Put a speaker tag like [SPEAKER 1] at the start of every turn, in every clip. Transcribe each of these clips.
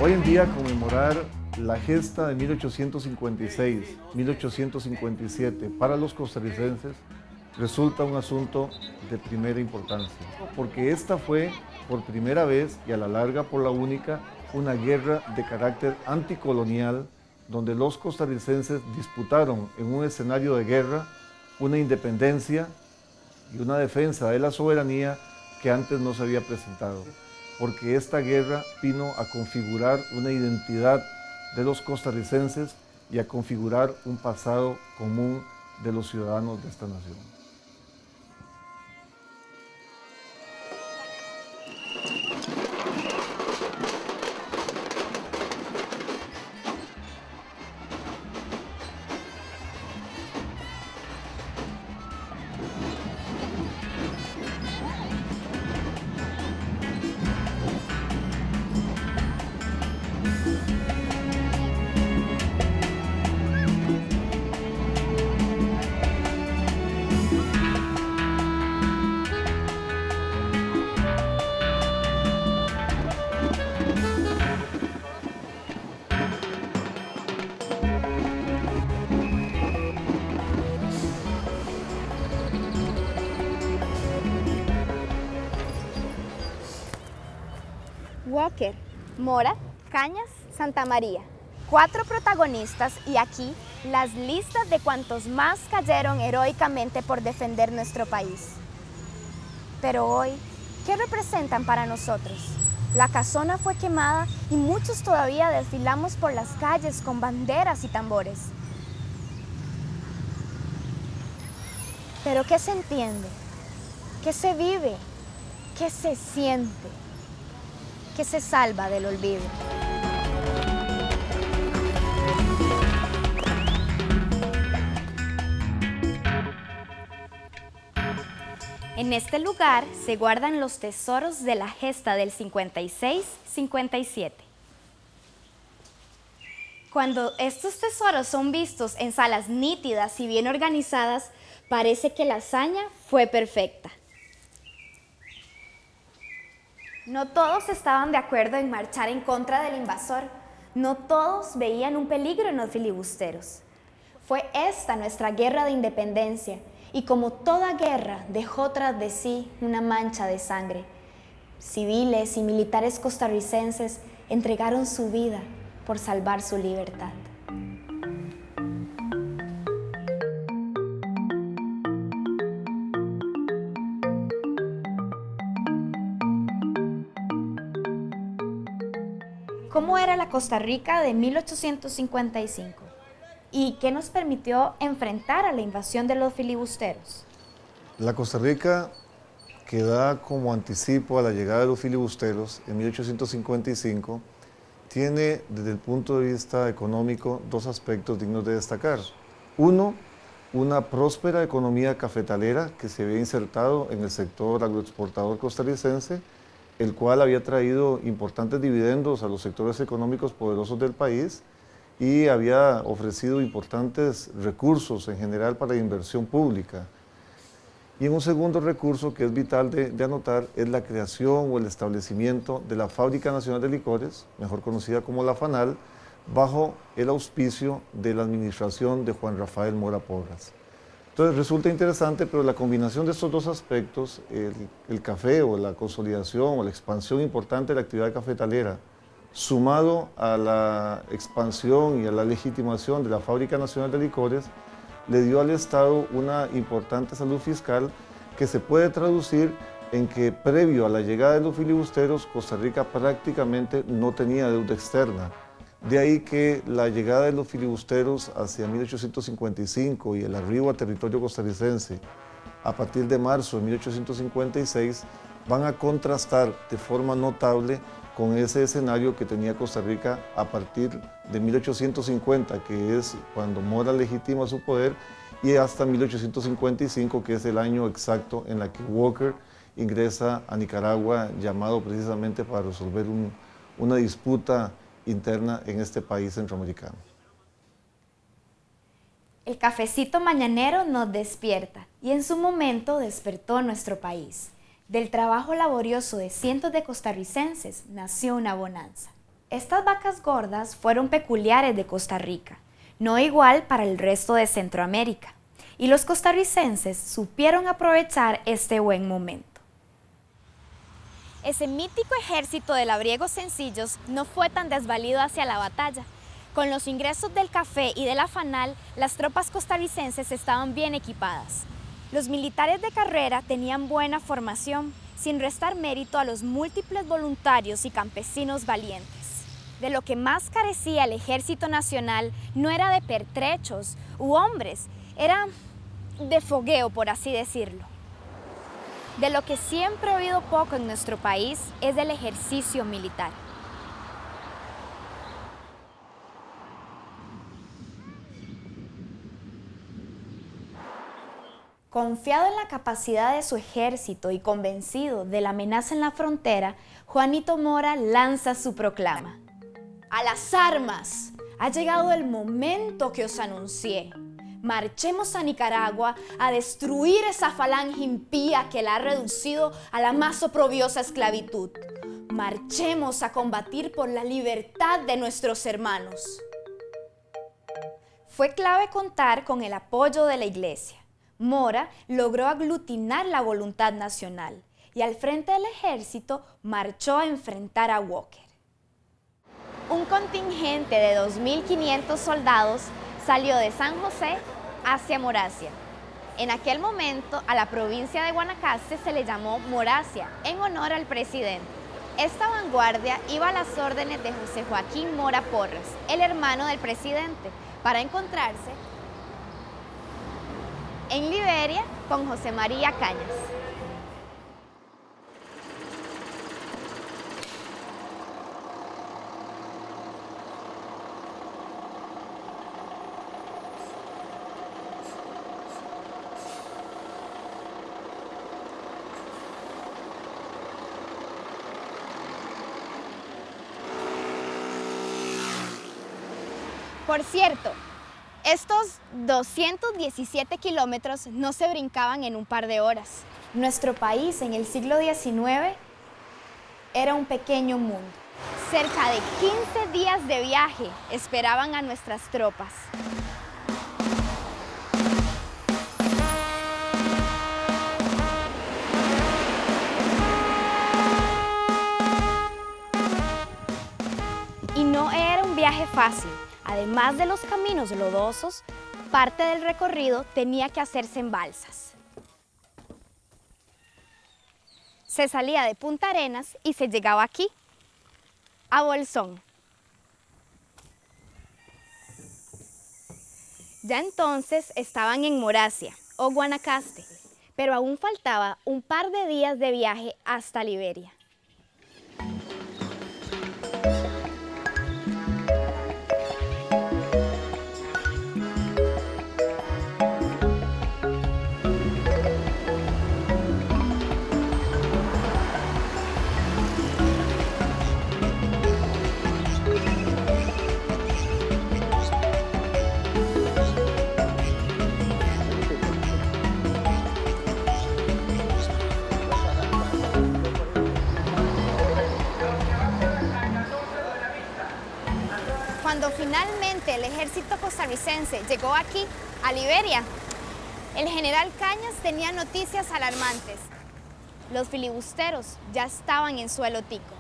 [SPEAKER 1] Hoy en día conmemorar la gesta de 1856, 1857 para los costarricenses resulta un asunto de primera importancia, porque esta fue por primera vez y a la larga por la única una guerra de carácter anticolonial donde los costarricenses disputaron en un escenario de guerra una independencia y una defensa de la soberanía que antes no se había presentado, porque esta guerra vino a configurar una identidad de los costarricenses y a configurar un pasado común de los ciudadanos de esta nación.
[SPEAKER 2] Walker, Mora, Cañas, Santa María. 4 protagonistas y aquí las listas de cuantos más cayeron heroicamente por defender nuestro país. Pero hoy, ¿qué representan para nosotros? La casona fue quemada y muchos todavía desfilamos por las calles con banderas y tambores. Pero ¿qué se entiende? ¿Qué se vive? ¿Qué se siente? ¿Qué se salva del olvido? En este lugar se guardan los tesoros de la gesta del 56-57. Cuando estos tesoros son vistos en salas nítidas y bien organizadas, parece que la hazaña fue perfecta. No todos estaban de acuerdo en marchar en contra del invasor. No todos veían un peligro en los filibusteros. Fue esta nuestra guerra de independencia y como toda guerra dejó tras de sí una mancha de sangre. Civiles y militares costarricenses entregaron su vida por salvar su libertad. ¿Cómo era la Costa Rica de 1855? ¿Y qué nos permitió enfrentar a la invasión de los filibusteros?
[SPEAKER 1] La Costa Rica, que da como anticipo a la llegada de los filibusteros en 1855, tiene desde el punto de vista económico 2 aspectos dignos de destacar. Uno, una próspera economía cafetalera que se había insertado en el sector agroexportador costarricense, el cual había traído importantes dividendos a los sectores económicos poderosos del país y había ofrecido importantes recursos en general para inversión pública. Y en un segundo recurso que es vital de anotar es la creación o el establecimiento de la Fábrica Nacional de Licores, mejor conocida como la FANAL, bajo el auspicio de la administración de Juan Rafael Mora Porras. Entonces resulta interesante, pero la combinación de estos 2 aspectos, el café o la consolidación o la expansión importante de la actividad cafetalera, sumado a la expansión y a la legitimación de la Fábrica Nacional de Licores, le dio al Estado una importante salud fiscal que se puede traducir en que previo a la llegada de los filibusteros, Costa Rica prácticamente no tenía deuda externa. De ahí que la llegada de los filibusteros hacia 1855 y el arribo a territorio costarricense a partir de marzo de 1856 van a contrastar de forma notable con ese escenario que tenía Costa Rica a partir de 1850, que es cuando Mora legitima su poder, y hasta 1855, que es el año exacto en la que Walker ingresa a Nicaragua, llamado precisamente para resolver una disputa interna en este país centroamericano.
[SPEAKER 2] El cafecito mañanero nos despierta y en su momento despertó nuestro país. Del trabajo laborioso de cientos de costarricenses nació una bonanza. Estas vacas gordas fueron peculiares de Costa Rica, no igual para el resto de Centroamérica, y los costarricenses supieron aprovechar este buen momento. Ese mítico ejército de labriegos sencillos no fue tan desvalido hacia la batalla. Con los ingresos del café y de la fanal, las tropas costarricenses estaban bien equipadas. Los militares de carrera tenían buena formación, sin restar mérito a los múltiples voluntarios y campesinos valientes. De lo que más carecía el Ejército Nacional no era de pertrechos u hombres, era de fogueo, por así decirlo. De lo que siempre he oído poco en nuestro país es del ejercicio militar. Confiado en la capacidad de su ejército y convencido de la amenaza en la frontera, Juanito Mora lanza su proclama. ¡A las armas! Ha llegado el momento que os anuncié. Marchemos a Nicaragua a destruir esa falange impía que la ha reducido a la más oprobiosa esclavitud. Marchemos a combatir por la libertad de nuestros hermanos. Fue clave contar con el apoyo de la Iglesia. Mora logró aglutinar la voluntad nacional y al frente del ejército marchó a enfrentar a Walker. Un contingente de 2.500 soldados salió de San José hacia Moracia. En aquel momento a la provincia de Guanacaste se le llamó Moracia en honor al presidente. Esta vanguardia iba a las órdenes de José Joaquín Mora Porras, el hermano del presidente, para encontrarse en Liberia con José María Cañas. Por cierto, estos 217 kilómetros no se brincaban en un par de horas. Nuestro país en el siglo XIX era un pequeño mundo. Cerca de 15 días de viaje esperaban a nuestras tropas. Y no era un viaje fácil. Además de los caminos lodosos, parte del recorrido tenía que hacerse en balsas. Se salía de Punta Arenas y se llegaba aquí, a Bolsón. Ya entonces estaban en Moracia o Guanacaste, pero aún faltaba un par de días de viaje hasta Liberia. Cuando finalmente el ejército costarricense llegó aquí, a Liberia, el general Cañas tenía noticias alarmantes. Los filibusteros ya estaban en suelo tico.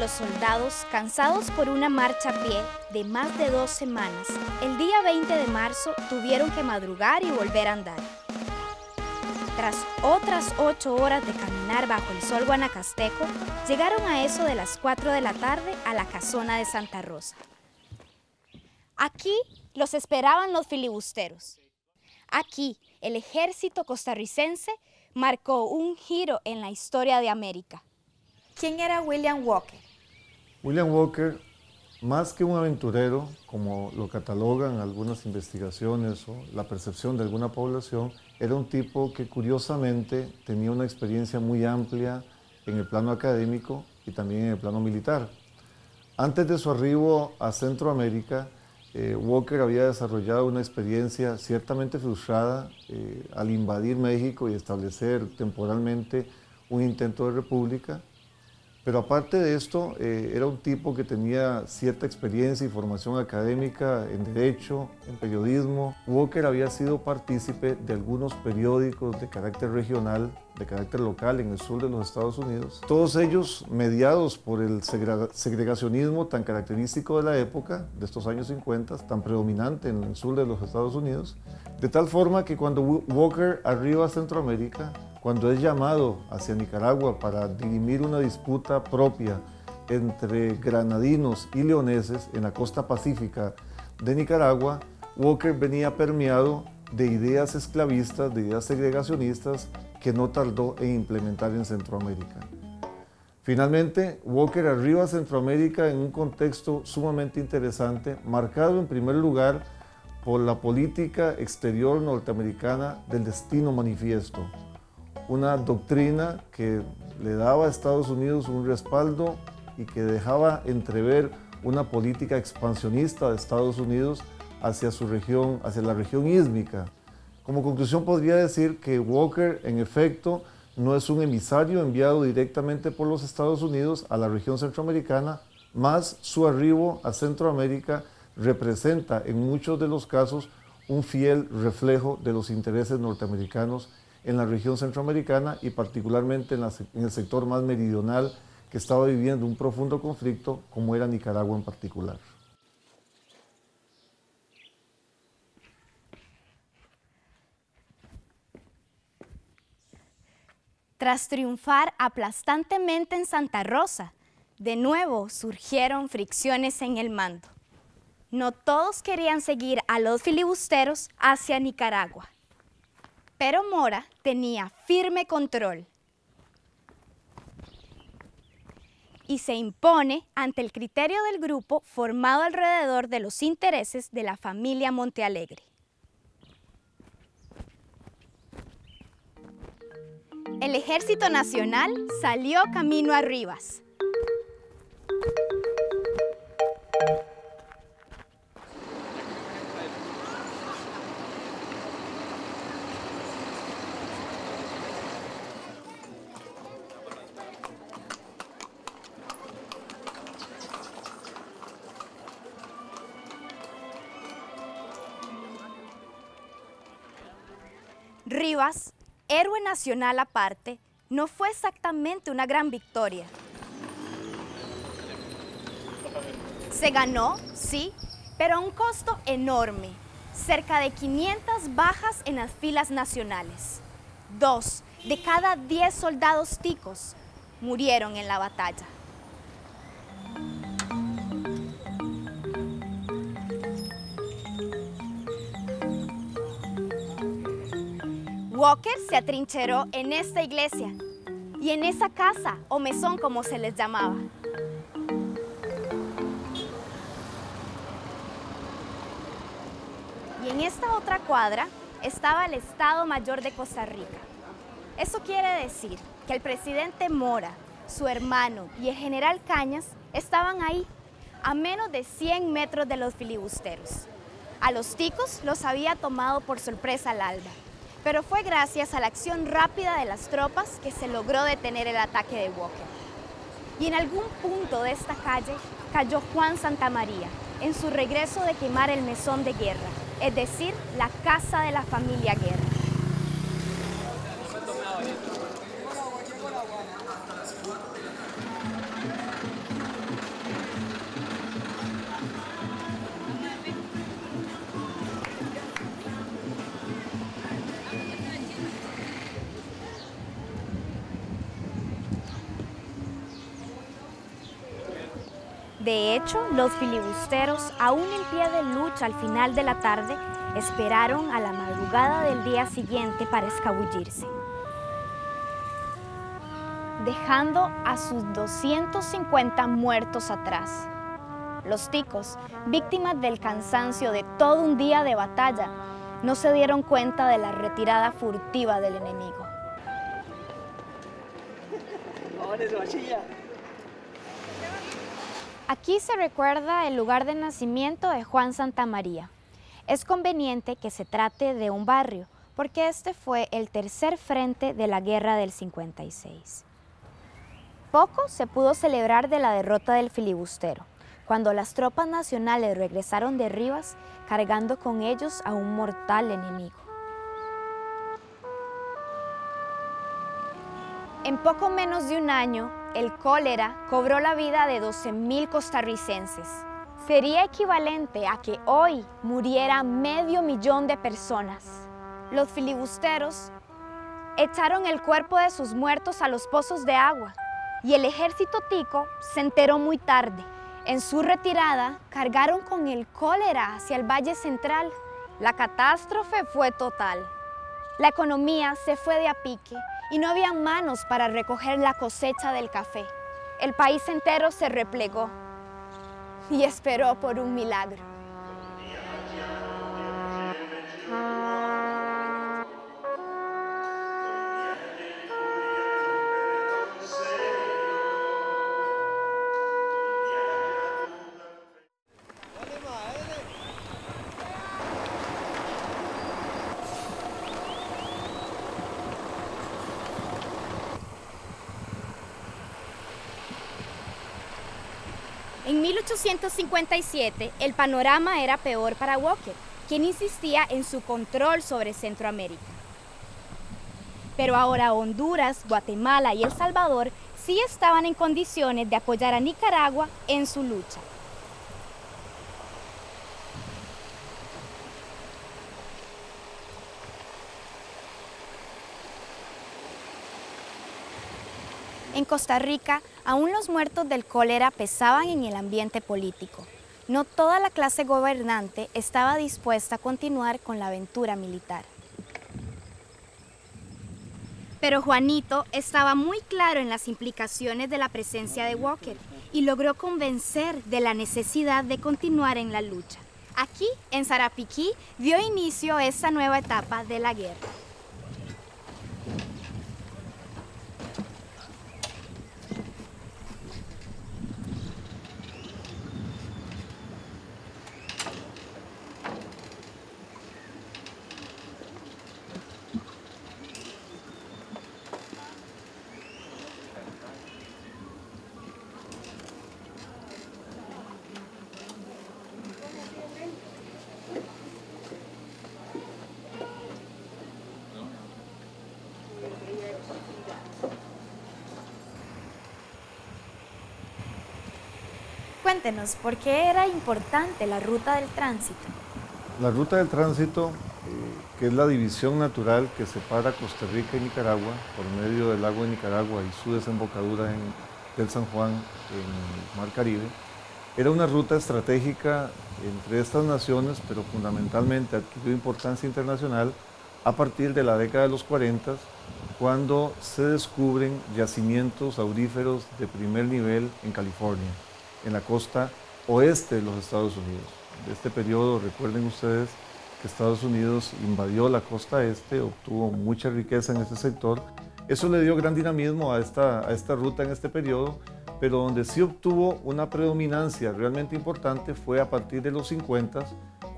[SPEAKER 2] los soldados, cansados por una marcha a pie de más de 2 semanas, el día 20 de marzo tuvieron que madrugar y volver a andar. Tras otras 8 horas de caminar bajo el sol guanacasteco, llegaron a eso de las 4 de la tarde a la casona de Santa Rosa. Aquí los esperaban los filibusteros. Aquí, el ejército costarricense marcó un giro en la historia de América. ¿Quién era William Walker?
[SPEAKER 1] William Walker, más que un aventurero, como lo catalogan algunas investigaciones o la percepción de alguna población, era un tipo que curiosamente tenía una experiencia muy amplia en el plano académico y también en el plano militar. Antes de su arribo a Centroamérica, Walker había desarrollado una experiencia ciertamente frustrada al invadir México y establecer temporalmente un intento de república. Pero aparte de esto, era un tipo que tenía cierta experiencia y formación académica en Derecho, en periodismo. Walker había sido partícipe de algunos periódicos de carácter regional, de carácter local en el sur de los Estados Unidos. Todos ellos mediados por el segregacionismo tan característico de la época, de estos años 50, tan predominante en el sur de los Estados Unidos. De tal forma que cuando Walker arriba a Centroamérica, cuando es llamado hacia Nicaragua para dirimir una disputa propia entre granadinos y leoneses en la costa pacífica de Nicaragua, Walker venía permeado de ideas esclavistas, de ideas segregacionistas que no tardó en implementar en Centroamérica. Finalmente, Walker arriba a Centroamérica en un contexto sumamente interesante, marcado en primer lugar por la política exterior norteamericana del destino manifiesto, una doctrina que le daba a Estados Unidos un respaldo y que dejaba entrever una política expansionista de Estados Unidos hacia su región, hacia la región ísmica. Como conclusión podría decir que Walker, en efecto, no es un emisario enviado directamente por los Estados Unidos a la región centroamericana, más su arribo a Centroamérica representa en muchos de los casos un fiel reflejo de los intereses norteamericanos en la región centroamericana y particularmente en el sector más meridional que estaba viviendo un profundo conflicto como era Nicaragua en particular.
[SPEAKER 2] Tras triunfar aplastantemente en Santa Rosa, de nuevo surgieron fricciones en el mando. No todos querían seguir a los filibusteros hacia Nicaragua. Pero Mora tenía firme control y se impone ante el criterio del grupo formado alrededor de los intereses de la familia Montealegre. El Ejército Nacional salió camino a Rivas. Rivas, héroe nacional aparte, no fue exactamente una gran victoria. Se ganó, sí, pero a un costo enorme, cerca de 500 bajas en las filas nacionales. 2 de cada 10 soldados ticos murieron en la batalla. Walker se atrincheró en esta iglesia y en esa casa o mesón como se les llamaba. Y en esta otra cuadra estaba el Estado Mayor de Costa Rica. Eso quiere decir que el presidente Mora, su hermano y el general Cañas estaban ahí, a menos de 100 metros de los filibusteros. A los ticos los había tomado por sorpresa al alba, pero fue gracias a la acción rápida de las tropas que se logró detener el ataque de Walker. Y en algún punto de esta calle cayó Juan Santamaría en su regreso de quemar el mesón de guerra, es decir, la casa de la familia Guerra. De hecho, los filibusteros, aún en pie de lucha al final de la tarde, esperaron a la madrugada del día siguiente para escabullirse, dejando a sus 250 muertos atrás. Los ticos, víctimas del cansancio de todo un día de batalla, no se dieron cuenta de la retirada furtiva del enemigo. Aquí se recuerda el lugar de nacimiento de Juan Santamaría. Es conveniente que se trate de un barrio, porque este fue el tercer frente de la Guerra del 56. Poco se pudo celebrar de la derrota del filibustero, cuando las tropas nacionales regresaron de Rivas cargando con ellos a un mortal enemigo. En poco menos de un año, el cólera cobró la vida de 12,000 costarricenses. Sería equivalente a que hoy muriera 500,000 de personas. Los filibusteros echaron el cuerpo de sus muertos a los pozos de agua y el ejército tico se enteró muy tarde. En su retirada, cargaron con el cólera hacia el Valle Central. La catástrofe fue total. La economía se fue de a pique y no había manos para recoger la cosecha del café. El país entero se replegó y esperó por un milagro. En 1857, el panorama era peor para Walker, quien insistía en su control sobre Centroamérica. Pero ahora Honduras, Guatemala y El Salvador sí estaban en condiciones de apoyar a Nicaragua en su lucha. En Costa Rica, aún los muertos del cólera pesaban en el ambiente político. No toda la clase gobernante estaba dispuesta a continuar con la aventura militar. Pero Juanito estaba muy claro en las implicaciones de la presencia de Walker y logró convencer de la necesidad de continuar en la lucha. Aquí, en Sarapiquí, dio inicio a esta nueva etapa de la guerra. Cuéntenos, ¿por qué era importante la ruta del tránsito?
[SPEAKER 1] La ruta del tránsito, que es la división natural que separa Costa Rica y Nicaragua por medio del lago de Nicaragua y su desembocadura del San Juan en el Mar Caribe, era una ruta estratégica entre estas naciones, pero fundamentalmente adquirió importancia internacional a partir de la década de los 40, cuando se descubren yacimientos auríferos de primer nivel en California, en la costa oeste de los Estados Unidos. De este periodo, recuerden ustedes que Estados Unidos invadió la costa este, obtuvo mucha riqueza en este sector. Eso le dio gran dinamismo a esta ruta en este periodo, pero donde sí obtuvo una predominancia realmente importante fue a partir de los 50,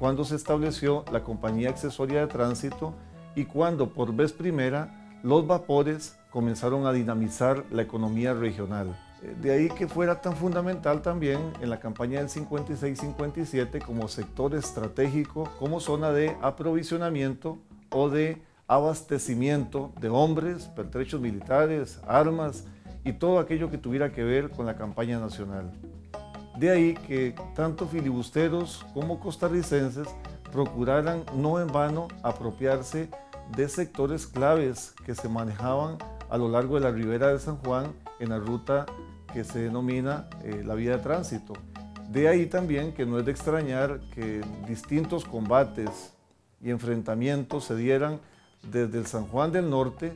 [SPEAKER 1] cuando se estableció la Compañía Accesoria de Tránsito y cuando por vez primera los vapores comenzaron a dinamizar la economía regional. De ahí que fuera tan fundamental también en la campaña del 56-57 como sector estratégico, como zona de aprovisionamiento o de abastecimiento de hombres, pertrechos militares, armas y todo aquello que tuviera que ver con la campaña nacional. De ahí que tanto filibusteros como costarricenses procuraran no en vano apropiarse de sectores claves que se manejaban a lo largo de la ribera de San Juan en la ruta que se denomina la vía de tránsito. De ahí también que no es de extrañar que distintos combates y enfrentamientos se dieran desde el San Juan del Norte,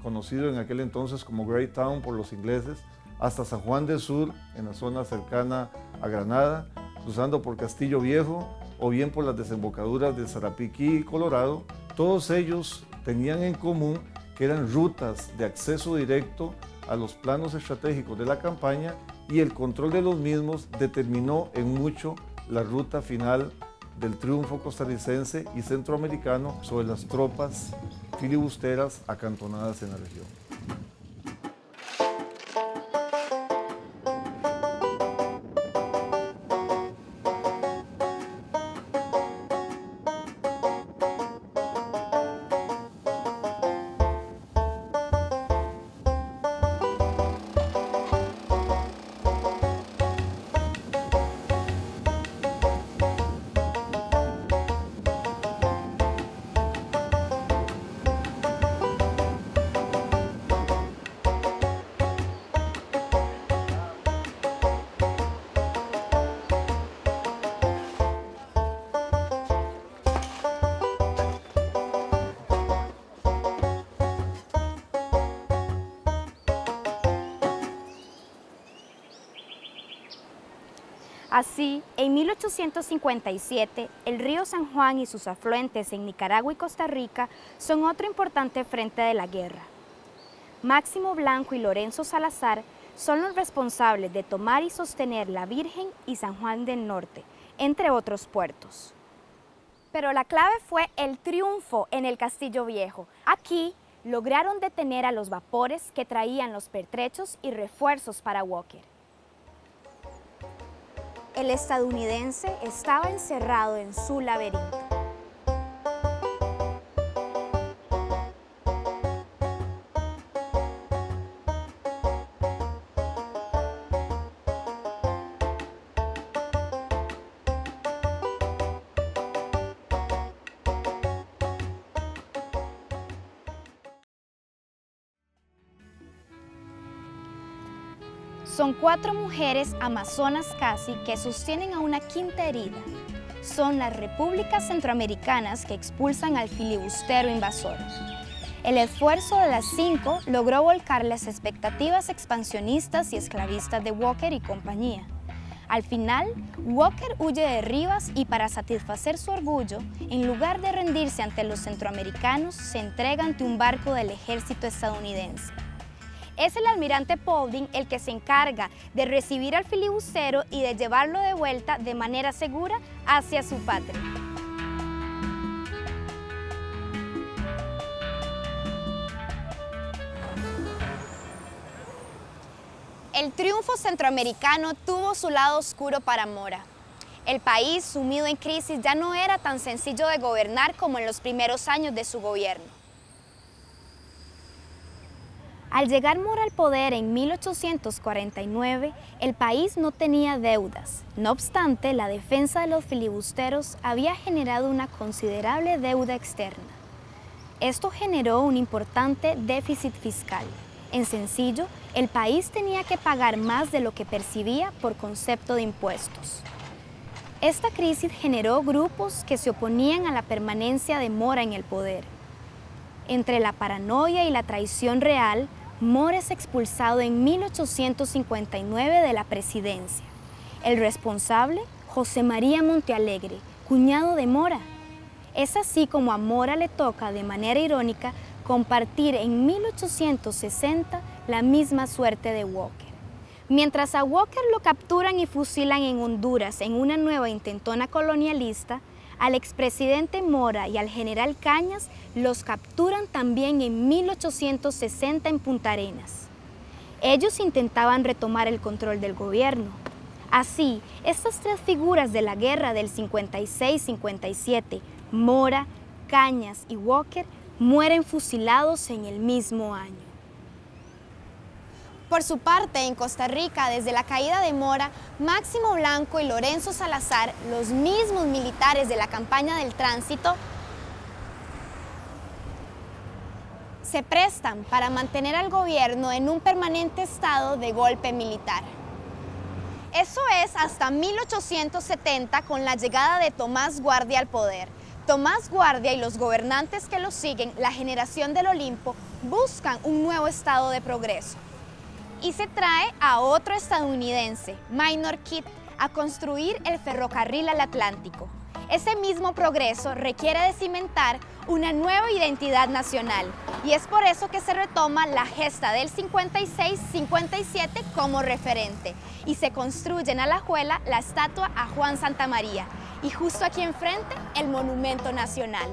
[SPEAKER 1] conocido en aquel entonces como Greytown por los ingleses, hasta San Juan del Sur, en la zona cercana a Granada, cruzando por Castillo Viejo o bien por las desembocaduras de Sarapiquí y Colorado. Todos ellos tenían en común que eran rutas de acceso directo a los planos estratégicos de la campaña, y el control de los mismos determinó en mucho la ruta final del triunfo costarricense y centroamericano sobre las tropas filibusteras acantonadas en la región.
[SPEAKER 2] Así, en 1857, el río San Juan y sus afluentes en Nicaragua y Costa Rica son otro importante frente de la guerra. Máximo Blanco y Lorenzo Salazar son los responsables de tomar y sostener La Virgen y San Juan del Norte, entre otros puertos. Pero la clave fue el triunfo en el Castillo Viejo. Aquí lograron detener a los vapores que traían los pertrechos y refuerzos para Walker. El estadounidense estaba encerrado en su laberinto. Son 4 mujeres amazonas casi que sostienen a una quinta herida. Son las repúblicas centroamericanas que expulsan al filibustero invasor. El esfuerzo de las 5 logró volcar las expectativas expansionistas y esclavistas de Walker y compañía. Al final, Walker huye de Rivas y para satisfacer su orgullo, en lugar de rendirse ante los centroamericanos, se entrega ante un barco del ejército estadounidense. Es el almirante Paulding el que se encarga de recibir al filibustero y de llevarlo de vuelta de manera segura hacia su patria. El triunfo centroamericano tuvo su lado oscuro para Mora. El país, sumido en crisis, ya no era tan sencillo de gobernar como en los primeros años de su gobierno. Al llegar Mora al poder en 1849, el país no tenía deudas. No obstante, la defensa de los filibusteros había generado una considerable deuda externa. Esto generó un importante déficit fiscal. En sencillo, el país tenía que pagar más de lo que percibía por concepto de impuestos. Esta crisis generó grupos que se oponían a la permanencia de Mora en el poder. Entre la paranoia y la traición real, Mora es expulsado en 1859 de la presidencia. El responsable, José María Montealegre, cuñado de Mora. Es así como a Mora le toca, de manera irónica, compartir en 1860 la misma suerte de Walker. Mientras a Walker lo capturan y fusilan en Honduras en una nueva intentona colonialista, al expresidente Mora y al general Cañas los capturan también en 1860 en Punta Arenas. Ellos intentaban retomar el control del gobierno. Así, estas 3 figuras de la guerra del 56-57, Mora, Cañas y Walker, mueren fusilados en el mismo año. Por su parte, en Costa Rica, desde la caída de Mora, Máximo Blanco y Lorenzo Salazar, los mismos militares de la campaña del Tránsito, se prestan para mantener al gobierno en un permanente estado de golpe militar. Eso es hasta 1870 con la llegada de Tomás Guardia al poder. Tomás Guardia y los gobernantes que lo siguen, la generación del Olimpo, buscan un nuevo estado de progreso. Y se trae a otro estadounidense, Minor Keith, a construir el ferrocarril al Atlántico. Ese mismo progreso requiere de cimentar una nueva identidad nacional y es por eso que se retoma la gesta del 56-57 como referente y se construye en Alajuela la estatua a Juan Santamaría y justo aquí enfrente el Monumento Nacional.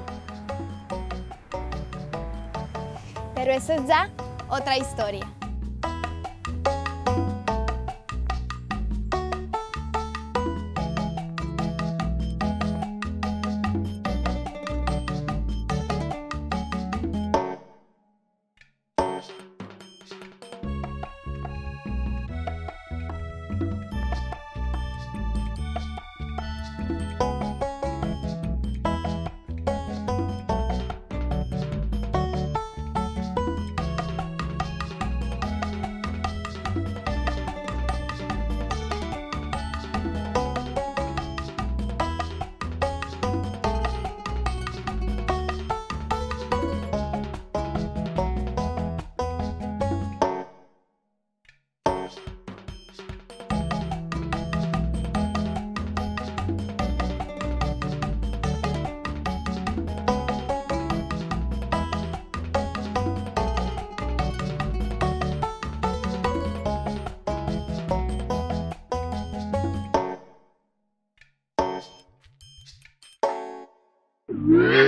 [SPEAKER 2] Pero eso es ya otra historia.
[SPEAKER 3] Yeah.